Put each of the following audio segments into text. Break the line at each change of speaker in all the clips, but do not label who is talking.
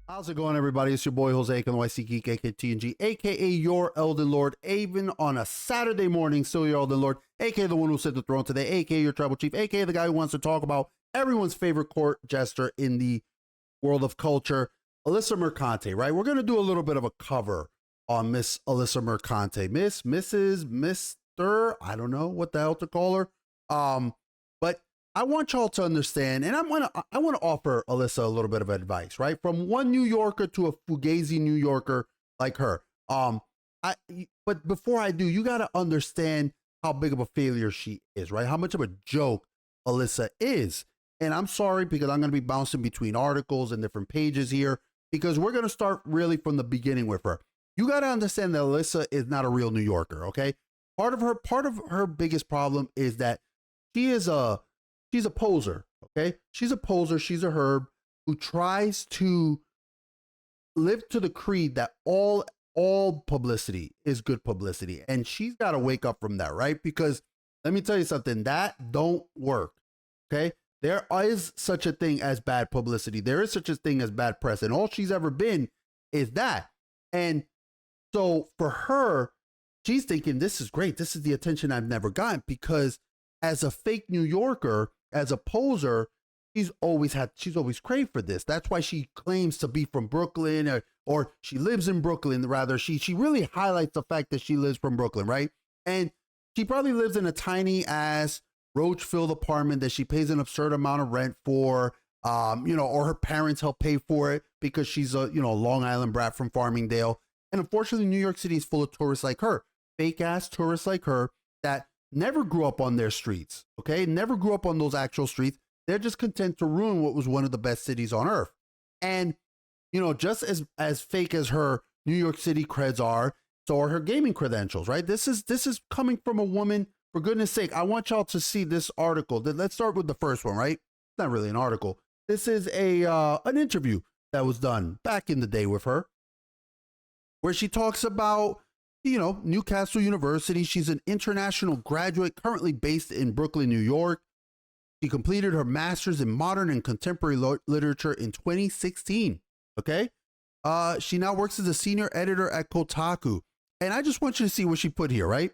How's it going, everybody? It's your boy Jose, TheNYCGeek, aka TNG, aka your Elden Lord, even on a Saturday morning, still your Elden Lord, aka the one who set the throne today, aka your tribal chief, aka the guy who wants to talk about everyone's favorite court jester in the world of culture, Alyssa Mercante, right? We're going to do a little bit of a cover on Miss Alyssa Mercante. Miss, Mrs., Mr., I don't know what the hell to call her. But I want y'all to understand, and I want to offer Alyssa a little bit of advice, right? From one New Yorker to a fugazi New Yorker like her. But before I do, you got to understand how big of a failure she is, right? How much of a joke Alyssa is. And I'm sorry because I'm going to be bouncing between articles and different pages here because we're going to start really from the beginning with her. You got to understand that Alyssa is not a real New Yorker, okay? Part of her biggest problem is that she's a poser, okay? She's a poser, she's a herb who tries to live to the creed that all publicity is good publicity. And she's got to wake up from that, right? Because let me tell you something, that don't work, okay? There is such a thing as bad publicity. There is such a thing as bad press. And all she's ever been is that. And so for her, she's thinking, this is great. This is the attention I've never gotten because as a fake New Yorker, as a poser, she's always craved for this. That's why she claims to be from Brooklyn or she lives in Brooklyn, rather. She really highlights the fact that she lives from Brooklyn, right? And she probably lives in a tiny ass roach-filled apartment that she pays an absurd amount of rent for, or her parents help pay for it because she's a, Long Island brat from Farmingdale. And unfortunately, New York City is full of tourists like her, fake ass tourists like her that never grew up on their streets, okay? Never grew up on those actual streets. They're just content to ruin what was one of the best cities on earth. And, just as fake as her New York City creds are, so are her gaming credentials, right? This is coming from a woman. For goodness sake, I want y'all to see this article. Let's start with the first one, right? It's not really an article. This is an interview that was done back in the day with her, where she talks about, Newcastle University. She's an international graduate currently based in Brooklyn, New York. She completed her master's in modern and contemporary literature in 2016. Okay. She now works as a senior editor at Kotaku. And I just want you to see what she put here, right?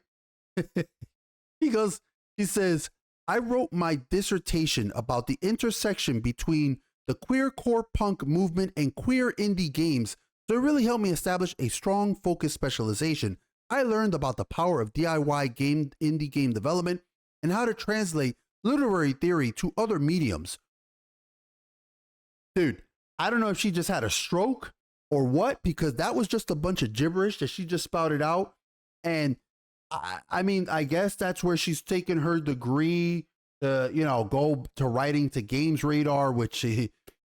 She says, I wrote my dissertation about the intersection between the queer core punk movement and queer indie games. So it really helped me establish a strong focus specialization. I learned about the power of DIY indie game development and how to translate literary theory to other mediums. Dude, I don't know if she just had a stroke or what, because that was just a bunch of gibberish that she just spouted out. And I mean, I guess that's where she's taken her degree to, go to writing to Games Radar, which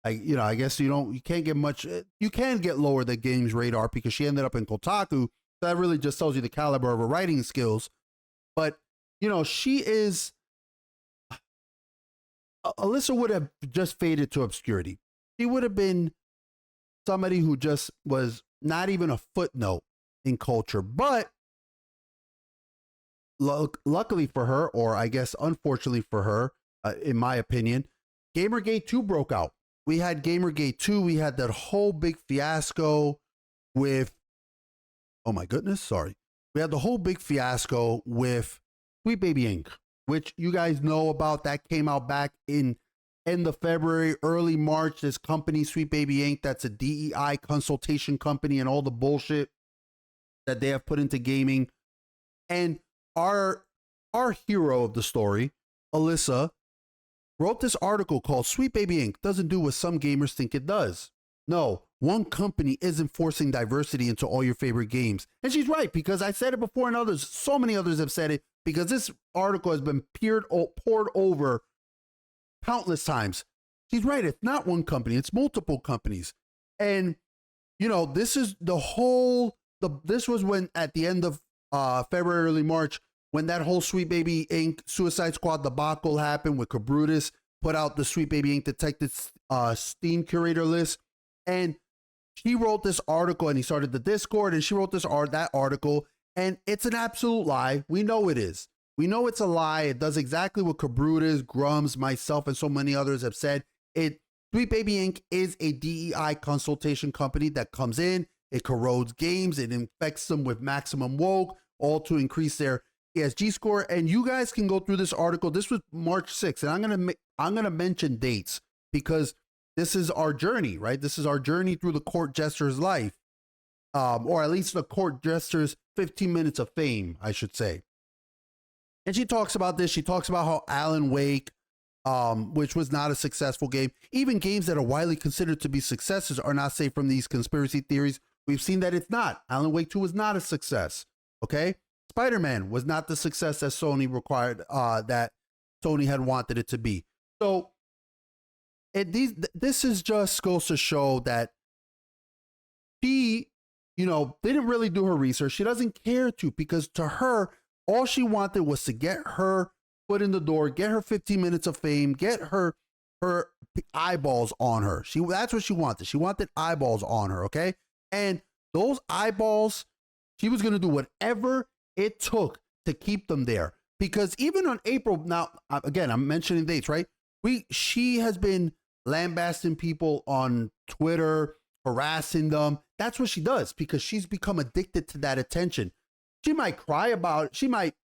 I guess you can't get much. You can get lower than Games Radar because she ended up in Kotaku. So that really just tells you the caliber of her writing skills. But, she is, Alyssa would have just faded to obscurity. She would have been somebody who just was not even a footnote in culture. But luckily for her, or I guess unfortunately for her, in my opinion, Gamergate 2 broke out. We had Gamergate 2. We had that whole big fiasco with, oh my goodness, sorry. We had the whole big fiasco with Sweet Baby Inc., which you guys know about. That came out back in end of February, early March. This company, Sweet Baby Inc., that's a DEI consultation company and all the bullshit that they have put into gaming. And our hero of the story, Alyssa, wrote this article called Sweet Baby Inc. doesn't do what some gamers think it does. No, one company isn't forcing diversity into all your favorite games. And she's right, because I said it before and so many others have said it, because this article has been poured over countless times. She's right. It's not one company. It's multiple companies. And, this is this was when at the end of February, early March, when that whole Sweet Baby Inc. Suicide Squad debacle happened with Cabrutus, put out the Sweet Baby Inc. Detected Steam curator list. And she wrote this article, and he started the Discord, and she wrote that article, and it's an absolute lie. We know it is. We know it's a lie. It does exactly what Cabrutus, Grums, myself, and so many others have said. It Sweet Baby Inc. is a DEI consultation company that comes in, it corrodes games, it infects them with maximum woke, all to increase their ESG score. And you guys can go through this article. This was March 6th, and I'm gonna mention dates because this is our journey, right? This is our journey through the court jester's life, or at least the court jester's 15 minutes of fame, I should say. And she talks about this. She talks about how Alan Wake, which was not a successful game. Even games that are widely considered to be successes are not safe from these conspiracy theories. We've seen that it's not. Alan Wake 2 was not a success. Okay. Spider-Man was not the success that Sony required, that Sony had wanted it to be. So this is just goes to show that she, didn't really do her research. She doesn't care to, because to her, all she wanted was to get her foot in the door, get her 15 minutes of fame, get her eyeballs on her. That's what she wanted. She wanted eyeballs on her, okay? And those eyeballs, she was going to do whatever it took to keep them there. Because even on April, now, again, I'm mentioning dates, right? She has been lambasting people on Twitter, harassing them. That's what she does, because she's become addicted to that attention. She might cry about it. She might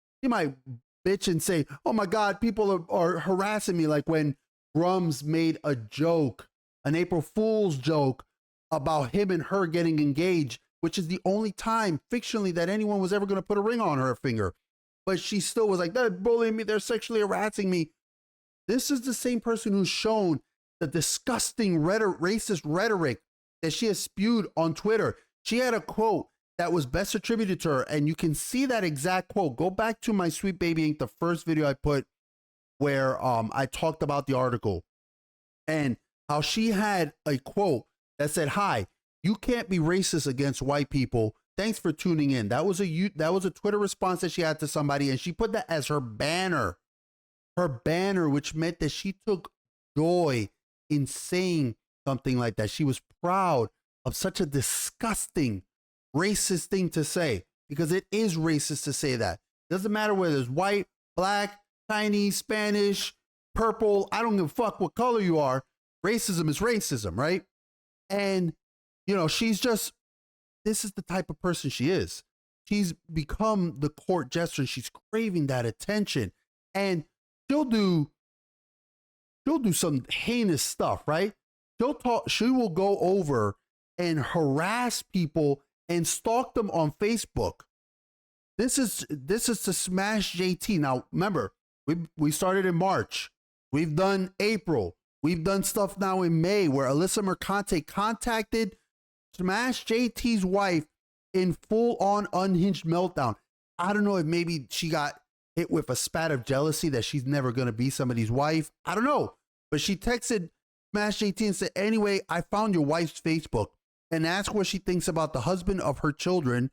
bitch and say, oh my God, people are harassing me. Like when Grums made a joke, an April Fool's joke about him and her getting engaged, which is the only time fictionally that anyone was ever going to put a ring on her finger. But she still was like, they're bullying me, they're sexually harassing me. This is the same person who's shown the disgusting racist rhetoric that she has spewed on Twitter. She had a quote that was best attributed to her, and you can see that exact quote. Go back to my Sweet Baby Inc., the first video I put where I talked about the article, and how she had a quote that said, "Hi, you can't be racist against white people. Thanks for tuning in." That was a Twitter response that she had to somebody, and she put that as her banner, which meant that she took joy in saying something like that. She was proud of such a disgusting racist thing to say, because it is racist to say that. Doesn't matter whether it's white, black, Chinese, Spanish, purple, I don't give a fuck what color you are. Racism is racism, right? And, this is the type of person she is. She's become the court jester, and she's craving that attention. And she'll do some heinous stuff, right? She will go over and harass people and stalk them on Facebook. This is to Smashjt. Now, remember, we started in March. We've done April. We've done stuff now in May where Alyssa Mercante contacted Smashjt's wife in full-on unhinged meltdown. I don't know if maybe she got hit with a spat of jealousy that she's never going to be somebody's wife. I don't know. But she texted Smashjt and said, anyway, I found your wife's Facebook, and ask what she thinks about the husband of her children,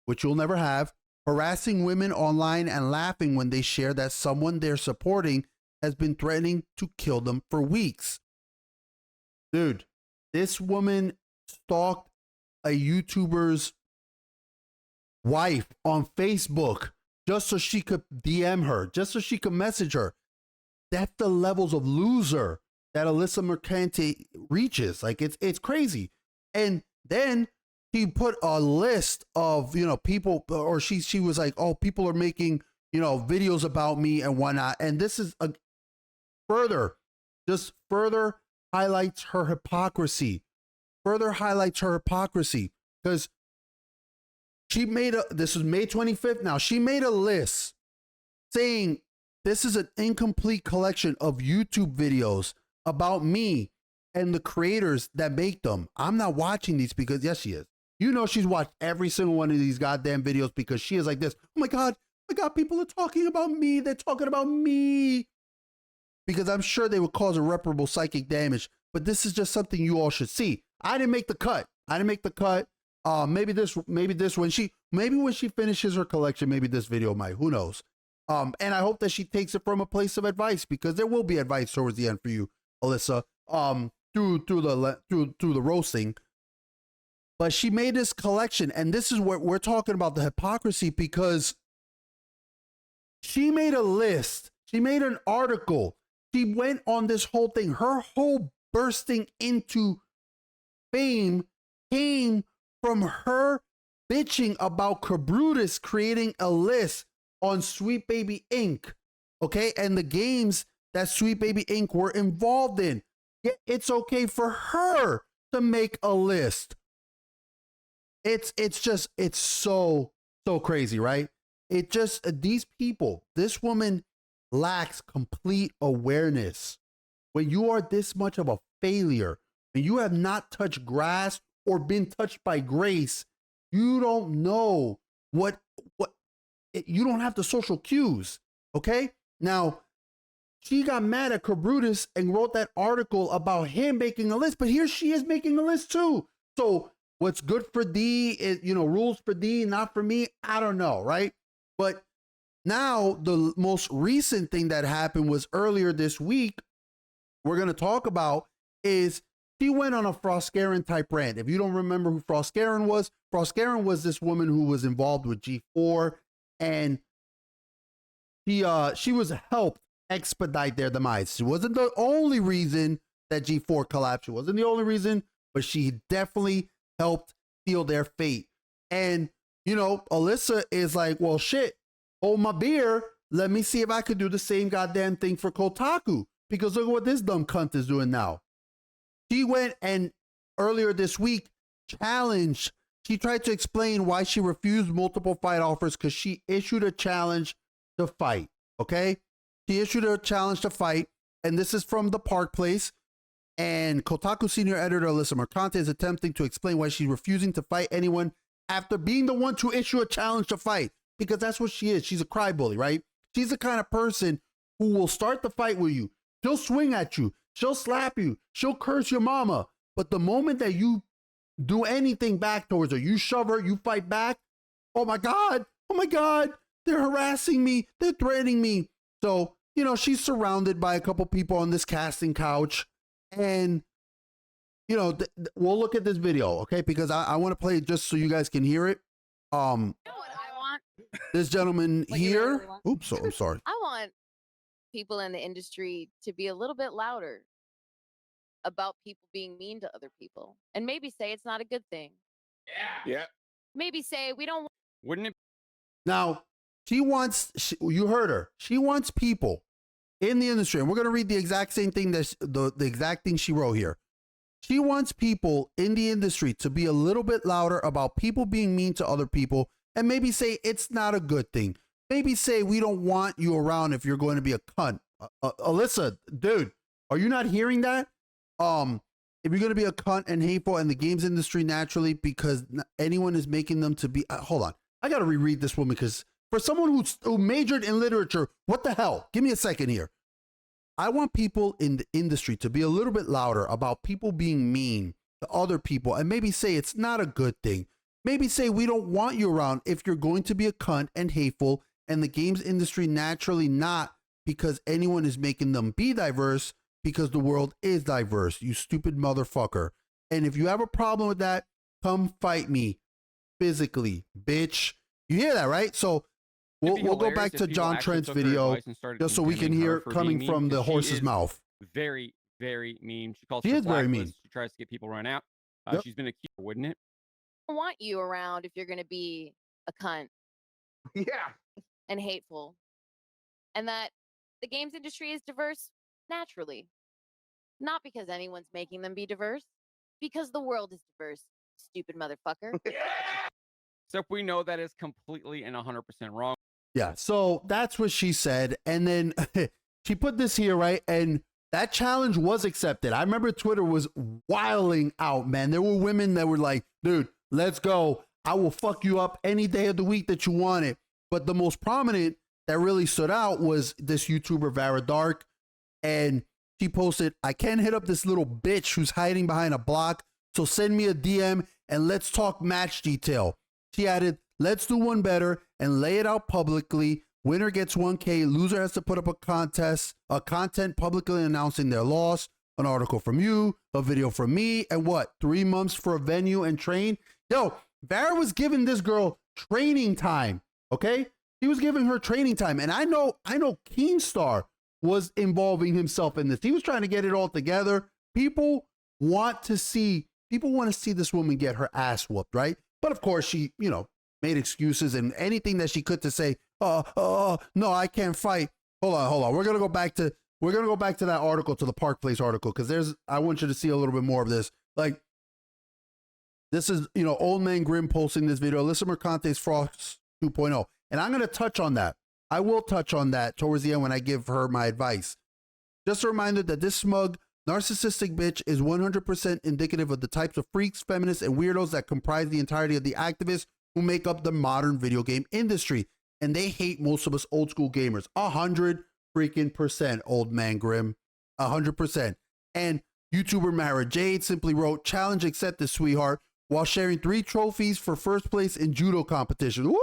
which you'll never have, harassing women online and laughing when they share that someone they're supporting has been threatening to kill them for weeks. Dude, this woman stalked a YouTuber's wife on Facebook just so she could DM her, just so she could message her. That's the levels of loser that Alyssa Mercante reaches. Like, it's crazy. And then she put a list of, people, or she was like, oh, people are making, videos about me and whatnot. And this is further highlights her hypocrisy. Because this was May 25th now. She made a list saying this is an incomplete collection of YouTube videos about me and the creators that make them. I'm not watching these because, yes, she is. She's watched every single one of these goddamn videos because she is like this. Oh my God, people are talking about me. They're talking about me. Because I'm sure they would cause irreparable psychic damage. But this is just something you all should see. I didn't make the cut. Maybe when she finishes her collection, maybe this video might. Who knows? And I hope that she takes it from a place of advice, because there will be advice towards the end for you, Alyssa. Through the roasting. But she made this collection, and this is what we're talking about, the hypocrisy, because she made a list. She made an article. She went on this whole thing. Her whole bursting into fame came from her bitching about Cabrutus creating a list on Sweet Baby Inc. Okay, and the games that Sweet Baby Inc. were involved in. It's okay for her to make a list. It's so crazy, right? It just, these people, this woman lacks complete awareness. When you are this much of a failure, and you have not touched grass or been touched by grace, you don't know you don't have the social cues, okay? Now, she got mad at Cabrutus and wrote that article about him making a list, but here she is making a list too. So what's good for thee is, rules for thee, not for me. I don't know, right? But now the most recent thing that happened was earlier this week, we're going to talk about, is she went on a Froscarin type rant. If you don't remember who Froscarin was this woman who was involved with G4, and she was helped expedite their demise. She wasn't the only reason that G4 collapsed. She wasn't the only reason, but she definitely helped seal their fate. And, Alyssa is like, well, shit, hold my beer. Let me see if I could do the same goddamn thing for Kotaku. Because look at what this dumb cunt is doing now. She went and earlier this week she tried to explain why she refused multiple fight offers because she issued a challenge to fight. Okay? She issued a challenge to fight, and this is from the Park Place. And Kotaku senior editor Alyssa Mercante is attempting to explain why she's refusing to fight anyone after being the one to issue a challenge to fight. Because that's what she is. She's a crybaby, right? She's the kind of person who will start the fight with you. She'll swing at you. She'll slap you. She'll curse your mama. But the moment that you do anything back towards her, you shove her, you fight back, oh my God, they're harassing me. They're threatening me. So, she's surrounded by a couple people on this casting couch. And, we'll look at this video, okay? Because I want to play it just so you guys can hear it.
You know what I want?
This gentleman
What
here.
you really want?
Oops, I'm sorry.
I want people in the industry to be a little bit louder about people being mean to other people, and maybe say it's not a good thing.
Yeah.
Maybe say we don't.
Wouldn't it?
Now, you heard her. She wants people in the industry, and we're going to read the exact same thing the exact thing she wrote here. She wants people in the industry to be a little bit louder about people being mean to other people, and maybe say it's not a good thing. Maybe say we don't want you around if you're going to be a cunt. Alyssa, dude, are you not hearing that? If you're going to be a cunt and hateful in the games industry naturally because anyone is making them to be, hold on. I got to reread this woman because for someone who majored in literature, what the hell? Give me a second here. I want people in the industry to be a little bit louder about people being mean to other people and maybe say it's not a good thing. Maybe say we don't want you around if you're going to be a cunt and hateful and the games industry naturally not because anyone is making them be diverse because the world is diverse, you stupid motherfucker. And if you have a problem with that, come fight me physically, bitch. You hear that, right? So we'll go back to John Trent's video just so we can hear coming from the horse's mouth.
Very, very mean. She calls.
She is very mean.
She tries to get people run out.
Yep.
She's been accused, wouldn't it?
I want you around if you're going to be a cunt
Yeah.
and hateful, and that the games industry is diverse naturally, not because anyone's making them be diverse, because the world is diverse. Stupid motherfucker.
Except we know that is completely and 100% wrong.
Yeah, so that's what she said. And then she put this here, right? And that challenge was accepted. I remember Twitter was wilding out, man. There were women that were like, dude, let's go. I will fuck you up any day of the week that you want it. But the most prominent that really stood out was this YouTuber, Vara Dark. And she posted, I can't hit up this little bitch who's hiding behind a block. So send me a DM and let's talk match detail. She added, let's do one better and lay it out publicly. Winner gets 1K. Loser has to put up a content publicly announcing their loss. An article from you, a video from me, and what? 3 months for a venue and train. Yo, Vara was giving this girl training time. Okay, he was giving her training time, and I know Keemstar was involving himself in this. He was trying to get it all together. people want to see this woman get her ass whooped, right? But of course, she, made excuses and anything that she could to say, no, I can't fight. Hold on. We're gonna go back to that article, to the Park Place article, because I want you to see a little bit more of this. Like, this is, Old Man Grim posting this video, Alyssa Mercante's Frost 2.0. And I'm gonna touch on that. I will touch on that towards the end when I give her my advice. Just a reminder that this smug, narcissistic bitch is 100% indicative of the types of freaks, feminists, and weirdos that comprise the entirety of the activists who make up the modern video game industry. And they hate most of us old school gamers. 100% Old Man Grim. 100%. And YouTuber Vara Dark simply wrote, "Challenge accepted, sweetheart," while sharing 3 trophies for first place in judo competition. Woo!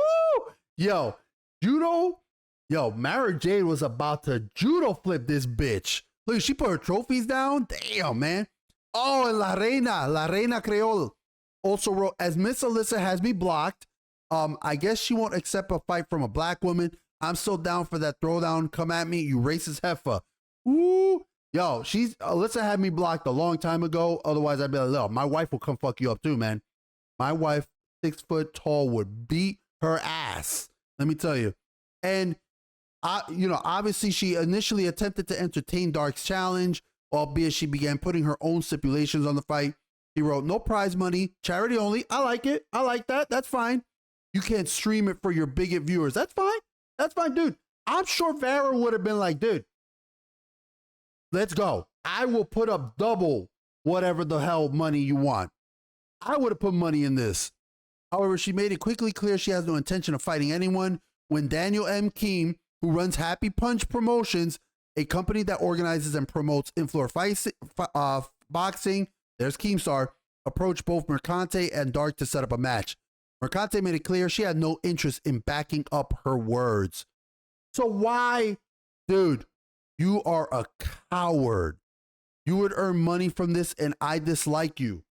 Yo, judo? Yo, Vara Dark was about to judo flip this bitch. Look, she put her trophies down. Damn, man. Oh, and La Reina Creole also wrote, "As Miss Alyssa has me blocked, I guess she won't accept a fight from a black woman. I'm so down for that throwdown. Come at me, you racist heifer." Ooh. Yo, Alyssa had me blocked a long time ago. Otherwise, I'd be like, "Look, my wife will come fuck you up too, man." My wife, 6 foot tall, would beat her ass. Let me tell you. And obviously she initially attempted to entertain Dark's challenge, albeit she began putting her own stipulations on the fight. He wrote, "No prize money, charity only." I like it. I like that. That's fine. "You can't stream it for your bigot viewers." That's fine. That's fine, dude. I'm sure Vara would have been like, "Dude, let's go. I will put up double whatever the hell money you want." I would have put money in this. However, she made it quickly clear she has no intention of fighting anyone when Daniel M. Keem, who runs Happy Punch Promotions, a company that organizes and promotes in-floor boxing, there's Keemstar, approached both Mercante and Dark to set up a match. Mercante made it clear she had no interest in backing up her words. So why, dude, you are a coward. You would earn money from this and I dislike you.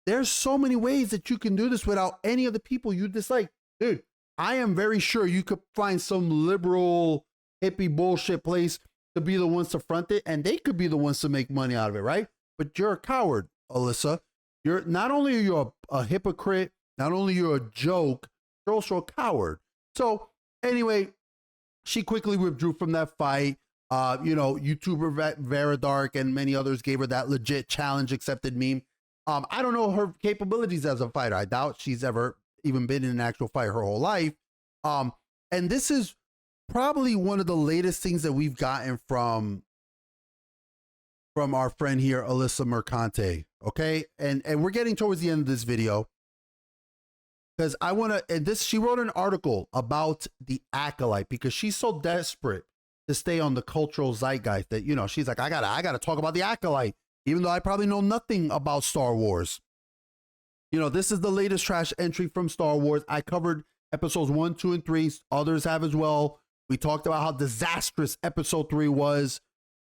There's so many ways that you can do this without any of the people you dislike. Dude, I am very sure you could find some liberal hippie bullshit place to be the ones to front it, and they could be the ones to make money out of it, right? But you're a coward, Alyssa. You're not only are you a hypocrite, not only you're a joke, you're also a coward. So anyway, she quickly withdrew from that fight. YouTuber Vara Dark and many others gave her that legit challenge accepted meme. I don't know her capabilities as a fighter. I doubt she's ever even been in an actual fight her whole life. And this is probably one of the latest things that we've gotten from our friend here, Alyssa Mercante. Okay. And we're getting towards the end of this video because she wrote an article about the acolyte because she's so desperate to stay on the cultural zeitgeist that, she's like, I gotta talk about the acolyte, even though I probably know nothing about Star Wars. This is the latest trash entry from Star Wars. I covered episodes 1, 2, and 3. Others have as well. We talked about how disastrous episode 3 was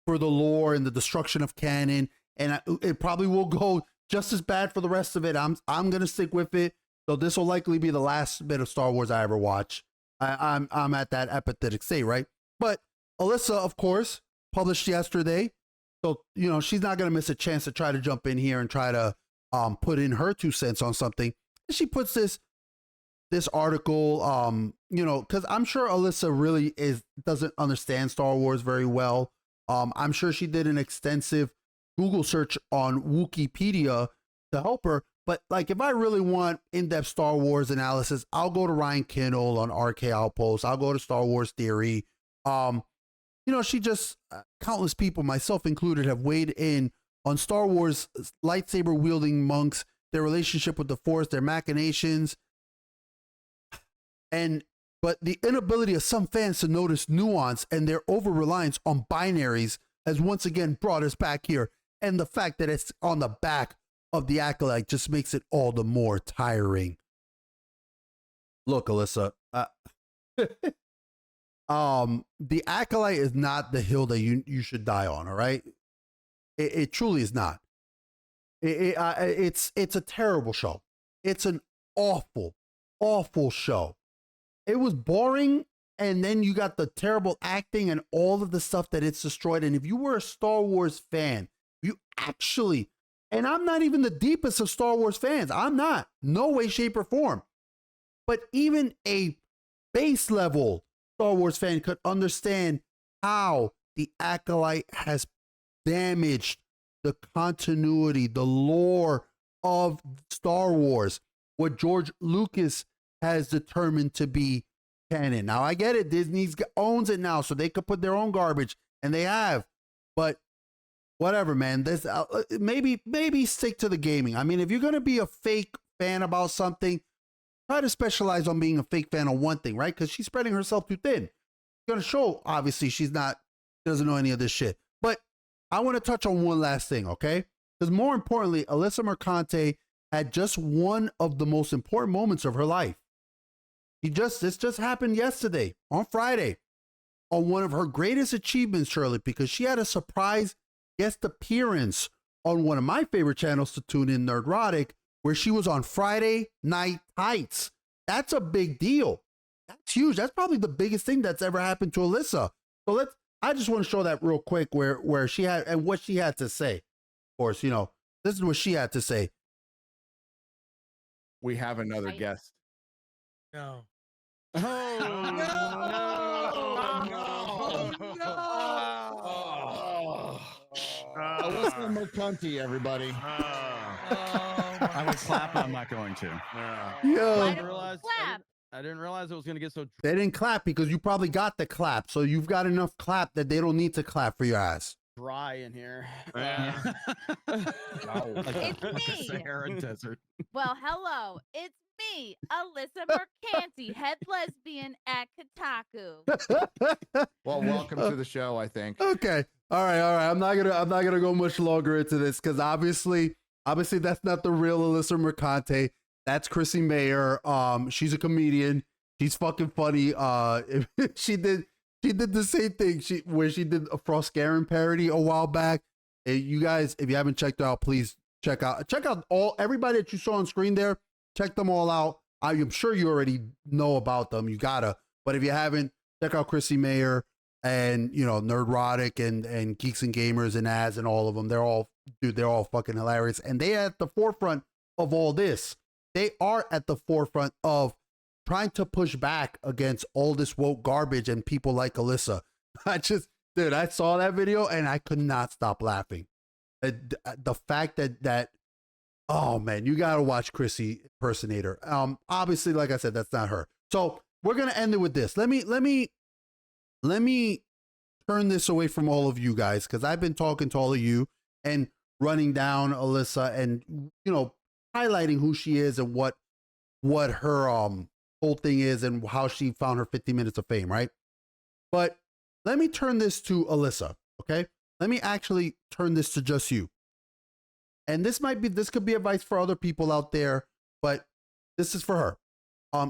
for the lore and the destruction of canon. And it probably will go just as bad for the rest of it. I'm going to stick with it. So this will likely be the last bit of Star Wars I ever watch. I'm at that apathetic state, right? But Alyssa, of course, published yesterday. So, she's not going to miss a chance to try to jump in here and try to put in her 2 cents on something. And she puts this article, because I'm sure Alyssa really doesn't understand Star Wars very well. I'm sure she did an extensive Google search on Wikipedia to help her. But like, if I really want in-depth Star Wars analysis, I'll go to Ryan Kindle on RK Outpost. I'll go to Star Wars Theory. She just, countless people, myself included, have weighed in on Star Wars lightsaber wielding monks, their relationship with the Force, their machinations, but the inability of some fans to notice nuance and their over-reliance on binaries has once again brought us back here. And the fact that it's on the back of the acolyte just makes it all the more tiring. Look, Alyssa, the acolyte is not the hill that you should die on. All right, it truly is not. It's a terrible show. It's an awful show. It was boring, and then you got the terrible acting and all of the stuff that it's destroyed. And if you were a Star Wars fan, You actually, and I'm not even the deepest of Star Wars fans. I'm not. No way, shape, or form. But even a base level Star Wars fan could understand how the acolyte has damaged the continuity, the lore of Star Wars, what George Lucas has determined to be canon. Now, I get it. Disney owns it now, so they could put their own garbage, and they have. But whatever, man. This maybe stick to the gaming. I mean, if you're gonna be a fake fan about something, try to specialize on being a fake fan on one thing, right? Because she's spreading herself too thin. It's gonna show, obviously, she doesn't know any of this shit. But I want to touch on one last thing, okay? Because more importantly, Alyssa Mercante had just one of the most important moments of her life. This just happened yesterday, on Friday, on one of her greatest achievements, Shirley, because she had a surprise guest appearance on one of my favorite channels to tune in, Nerdrotic, where she was on Friday Night Heights. That's a big deal. That's huge. That's probably the biggest thing that's ever happened to Alyssa. So I just want to show that real quick where she had and what she had to say. Of course, you know, this is what she had to say.
We have another guest.
No.
Oh, Alyssa Mercante, everybody.
I would clap, but I'm not going to.
Yo,
I didn't realize it was going to get so.
they didn't clap because you probably got the clap. So you've got enough clap that they don't need to clap for your ass.
Dry in here.
It's
Like a
me.
Sahara desert.
Well, hello. It's me, Alyssa Mercante, head lesbian at Kotaku.
Well, welcome to the show, I think.
Okay. All right. I'm not gonna go much longer into this because obviously that's not the real Alyssa Mercante. That's Chrissy Mayer. She's a comedian. She's fucking funny. She did the same thing. Where she did a Frostgaren parody a while back. You guys, if you haven't checked it out, please check out everybody that you saw on screen there. Check them all out. I'm sure you already know about them. You gotta. But if you haven't, check out Chrissy Mayer and, you know, Nerdrotic and Geeks and Gamers and Az and all of them. They're all fucking hilarious. And they are at the forefront of all this. They are at the forefront of trying to push back against all this woke garbage and people like Alyssa. I saw that video and I could not stop laughing. The fact that oh man, you gotta watch Chrissy impersonator. Obviously, like I said, that's not her. So we're gonna end it with this. Let me turn this away from all of you guys because I've been talking to all of you and running down Alyssa and, you know, highlighting who she is and what her whole thing is and how she found her 50 minutes of fame, right? But let me turn this to Alyssa, okay? Let me actually turn this to just you. And this could be advice for other people out there, but this is for her.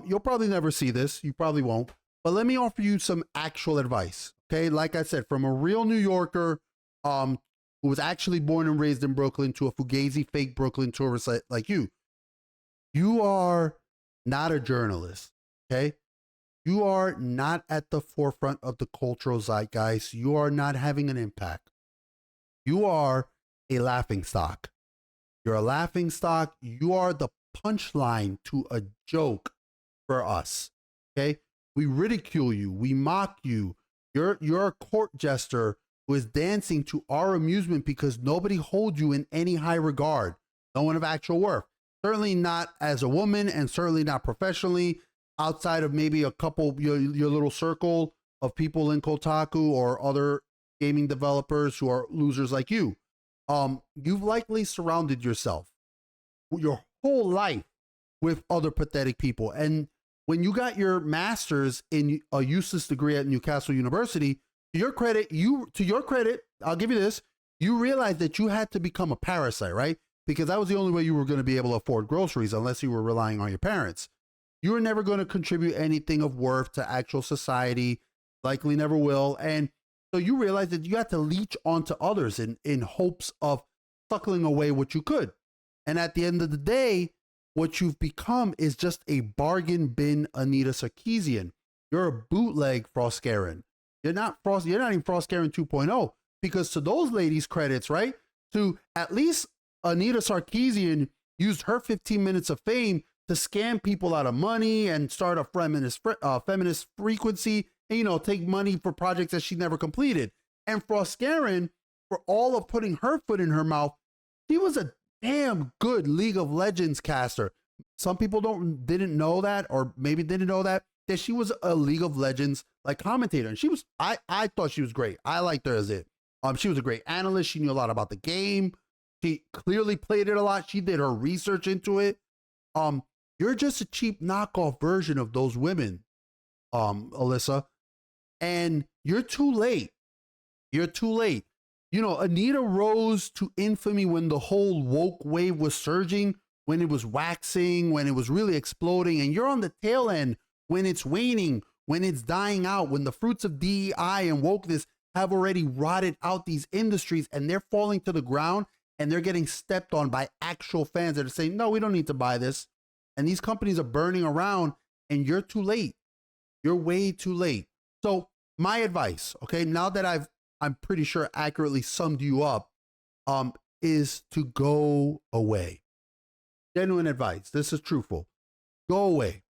You'll probably never see this. You probably won't. But let me offer you some actual advice, okay? Like I said, from a real New Yorker who was actually born and raised in Brooklyn to a fugazi fake Brooklyn tourist like you. You are not a journalist, okay? You are not at the forefront of the cultural zeitgeist. You are not having an impact. You are a laughingstock. You're a laughingstock. You are the punchline to a joke for us, okay? We ridicule you. We mock you. You're a court jester who is dancing to our amusement because nobody holds you in any high regard. No one of actual worth. Certainly not as a woman and certainly not professionally outside of maybe a couple, your little circle of people in Kotaku or other gaming developers who are losers like you. You've likely surrounded yourself your whole life with other pathetic people. And when you got your master's in a useless degree at Newcastle University, to your credit, I'll give you this, you realized that you had to become a parasite, right? Because that was the only way you were going to be able to afford groceries unless you were relying on your parents. You were never going to contribute anything of worth to actual society, likely never will. And so you realized that you had to leech onto others in hopes of suckling away what you could. And at the end of the day, what you've become is just a bargain bin Anita Sarkeesian. You're a bootleg Frostgaren. You're not even Frostgaren 2.0, because to those ladies' credits, right? to at least Anita Sarkeesian used her 15 minutes of fame to scam people out of money and start a feminist frequency and, you know, take money for projects that she never completed. And Froscarin, for all of putting her foot in her mouth, she was a damn good League of Legends caster. Some people didn't know that, or maybe didn't know that she was a League of Legends like commentator. And she was, I thought she was great. I liked her as it. She was a great analyst. She knew a lot about the game. She clearly played it a lot. She did her research into it. You're just a cheap knockoff version of those women, Alyssa. And you're too late. You're too late. You know, Anita rose to infamy when the whole woke wave was surging, when it was waxing, when it was really exploding. And you're on the tail end when it's waning, when it's dying out, when the fruits of DEI and wokeness have already rotted out these industries and they're falling to the ground and they're getting stepped on by actual fans that are saying, no, we don't need to buy this. And these companies are burning around and you're too late. You're way too late. So my advice, okay, now that I'm pretty sure accurately summed you up, is to go away. Genuine advice. This is truthful. Go away.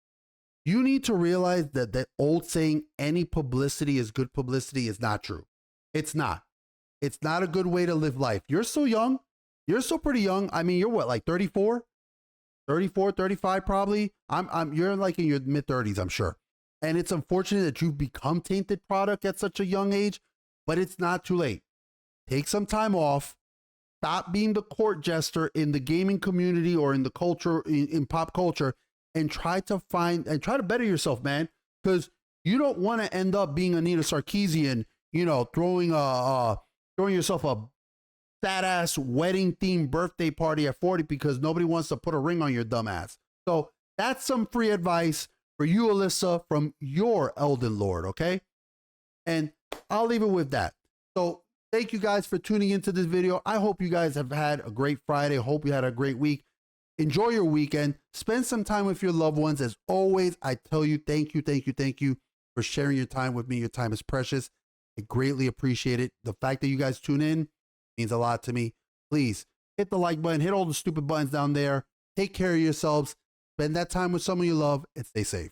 You need to realize that that old saying, any publicity is good publicity, is not true. It's not. It's not a good way to live life. You're so young. You're still pretty young. I mean, you're what, like 34? 34, 35 probably. You're like in your mid 30s, I'm sure. And it's unfortunate that you've become tainted product at such a young age, but it's not too late. Take some time off. Stop being the court jester in the gaming community or in the culture, in pop culture, and try to better yourself, man. Because you don't want to end up being Anita Sarkeesian, you know, throwing yourself a fat ass wedding themed birthday party at 40 because nobody wants to put a ring on your dumb ass. So that's some free advice for you, Alyssa, from your Elden Lord, okay? And I'll leave it with that. So thank you guys for tuning into this video. I hope you guys have had a great Friday. Hope you had a great week. Enjoy your weekend. Spend some time with your loved ones. As always, I tell you, thank you for sharing your time with me. Your time is precious. I greatly appreciate it. The fact that you guys tune in means a lot to me. Please hit the like button, hit all the stupid buttons down there. Take care of yourselves. Spend that time with someone you love and stay safe.